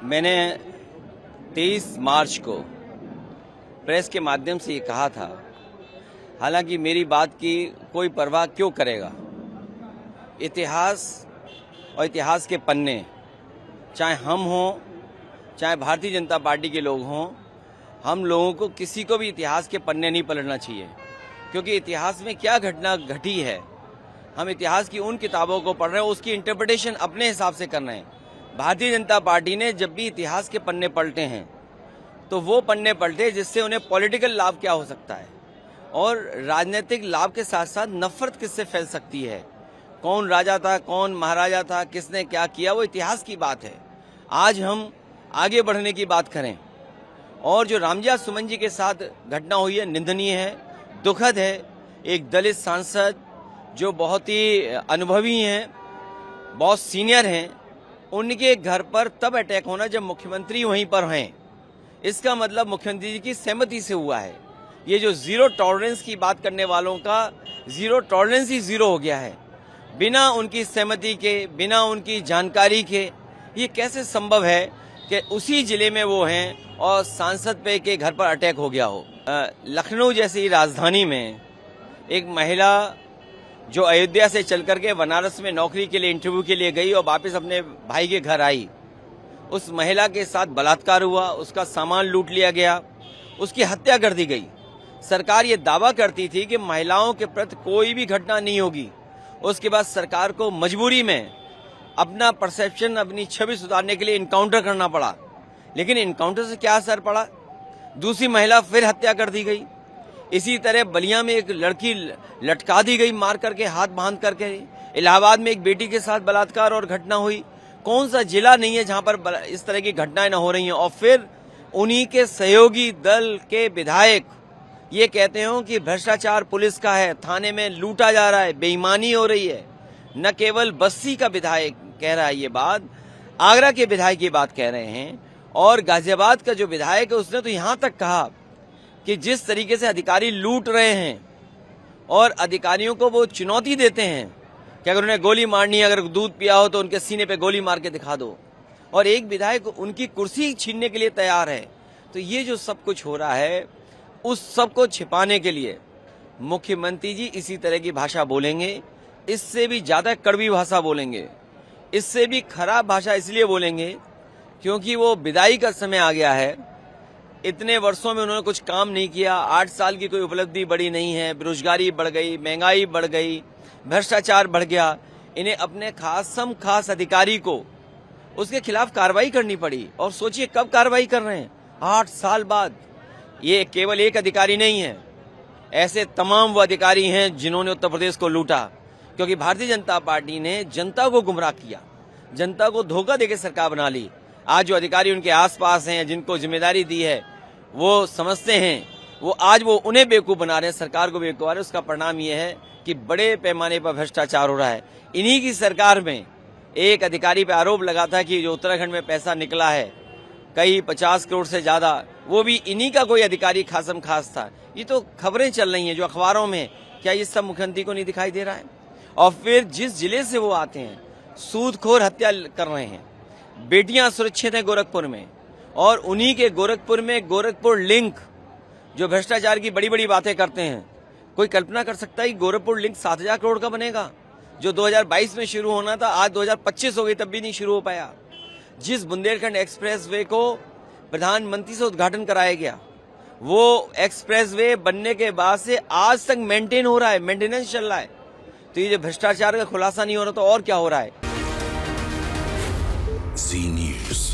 मैंने 23 मार्च को प्रेस के माध्यम से ये कहा था, हालांकि मेरी बात की कोई परवाह क्यों करेगा। इतिहास और इतिहास के पन्ने, चाहे हम हों चाहे भारतीय जनता पार्टी के लोग हों, हम लोगों को किसी को भी इतिहास के पन्ने नहीं पलटना चाहिए, क्योंकि इतिहास में क्या घटना घटी है, हम इतिहास की उन किताबों को पढ़ रहे हैं, उसकी इंटरप्रिटेशन अपने हिसाब से कर रहे हैं। भारतीय जनता पार्टी ने जब भी इतिहास के पन्ने पलटे हैं तो वो पन्ने पलटे जिससे उन्हें पॉलिटिकल लाभ क्या हो सकता है और राजनीतिक लाभ के साथ साथ नफरत किससे फैल सकती है, कौन राजा था, कौन महाराजा था, किसने क्या किया, वो इतिहास की बात है। आज हम आगे बढ़ने की बात करें और जो रामजिया सुमन जी के साथ घटना हुई है निंदनीय है, दुखद है। एक दलित सांसद जो बहुत ही अनुभवी हैं, बहुत सीनियर हैं, उनके घर पर तब अटैक होना जब मुख्यमंत्री वहीं पर हैं। इसका मतलब मुख्यमंत्री जी की सहमति से हुआ है। ये जो जीरो टॉलरेंस की बात करने वालों का जीरो टॉलरेंस ही जीरो हो गया है। बिना उनकी सहमति के, बिना उनकी जानकारी के ये कैसे संभव है कि उसी जिले में वो हैं और सांसद पे के घर पर अटैक हो गया हो। लखनऊ जैसी राजधानी में एक महिला जो अयोध्या से चल करके बनारस में नौकरी के लिए इंटरव्यू के लिए गई और वापस अपने भाई के घर आई, उस महिला के साथ बलात्कार हुआ, उसका सामान लूट लिया गया, उसकी हत्या कर दी गई। सरकार ये दावा करती थी कि महिलाओं के प्रति कोई भी घटना नहीं होगी। उसके बाद सरकार को मजबूरी में अपना परसेप्शन, अपनी छवि सुधारने के लिए इनकाउंटर करना पड़ा। लेकिन इनकाउंटर से क्या असर पड़ा? दूसरी महिला फिर हत्या कर दी गई। इसी तरह बलिया में एक लड़की लटका दी गई, मार करके, हाथ बांध करके। इलाहाबाद में एक बेटी के साथ बलात्कार और घटना हुई। कौन सा जिला नहीं है जहां पर इस तरह की घटनाएं न हो रही हैं? और फिर उन्हीं के सहयोगी दल के विधायक ये कहते हो कि भ्रष्टाचार पुलिस का है, थाने में लूटा जा रहा है, बेईमानी हो रही है। न केवल बस्ती का विधायक कह रहा है ये बात, आगरा के विधायक ये बात कह रहे हैं, और गाजियाबाद का जो विधायक है उसने तो यहां तक कहा कि जिस तरीके से अधिकारी लूट रहे हैं और अधिकारियों को वो चुनौती देते हैं कि अगर उन्हें गोली मारनी है, अगर दूध पिया हो तो उनके सीने पे गोली मार के दिखा दो, और एक विधायक उनकी कुर्सी छीनने के लिए तैयार है। तो ये जो सब कुछ हो रहा है, उस सब को छिपाने के लिए मुख्यमंत्री जी इसी तरह की भाषा बोलेंगे, इससे भी ज्यादा कड़वी भाषा बोलेंगे, इससे भी खराब भाषा इसलिए बोलेंगे क्योंकि वो विदाई का समय आ गया है। इतने वर्षों में उन्होंने कुछ काम नहीं किया, 8 साल की कोई उपलब्धि बड़ी नहीं है। बेरोजगारी बढ़ गई, महंगाई बढ़ गई, भ्रष्टाचार बढ़ गया। इन्हें अपने खास अधिकारी को उसके खिलाफ कार्रवाई करनी पड़ी, और सोचिए कब कार्रवाई कर रहे हैं, 8 साल बाद। ये केवल एक अधिकारी नहीं है, ऐसे तमाम वो अधिकारी हैं जिन्होंने उत्तर प्रदेश को लूटा, क्योंकि भारतीय जनता पार्टी ने जनता को गुमराह किया, जनता को धोखा देकर सरकार बना ली। आज जो अधिकारी उनके आसपास हैं, जिनको जिम्मेदारी दी है, वो समझते हैं, वो आज वो उन्हें बेवकूफ बना रहे हैं, सरकार को बेवकूफ बना रहे हैं। उसका परिणाम ये है कि बड़े पैमाने पर भ्रष्टाचार हो रहा है। इन्हीं की सरकार में एक अधिकारी पे आरोप लगा था कि जो उत्तराखंड में पैसा निकला है कई 50 करोड़ से ज्यादा, वो भी इन्हीं का कोई अधिकारी खासम खास था। ये तो खबरें चल रही हैं जो अखबारों में, क्या ये सब मुख्यमंत्री को नहीं दिखाई दे रहा है? और फिर जिस जिले से वो आते हैं, सूदखोर हत्या कर रहे हैं, बेटियां सुरक्षित हैं गोरखपुर में, और उन्हीं के गोरखपुर में गोरखपुर लिंक जो भ्रष्टाचार की बड़ी बड़ी बातें करते हैं। कोई कल्पना कर सकता है कि गोरखपुर लिंक 7,000 करोड़ का बनेगा? जो 2022 में शुरू होना था आज 2025 हो गई, तब भी नहीं शुरू हो पाया। जिस बुंदेलखंड एक्सप्रेस वे को प्रधानमंत्री से उद्घाटन कराया गया, वो एक्सप्रेस वे बनने के बाद से आज तक मेंटेन हो रहा है, मेंटेनेंस चल रहा है। तो ये जो भ्रष्टाचार का खुलासा नहीं हो रहा तो और क्या हो रहा है? जी न्यूज़।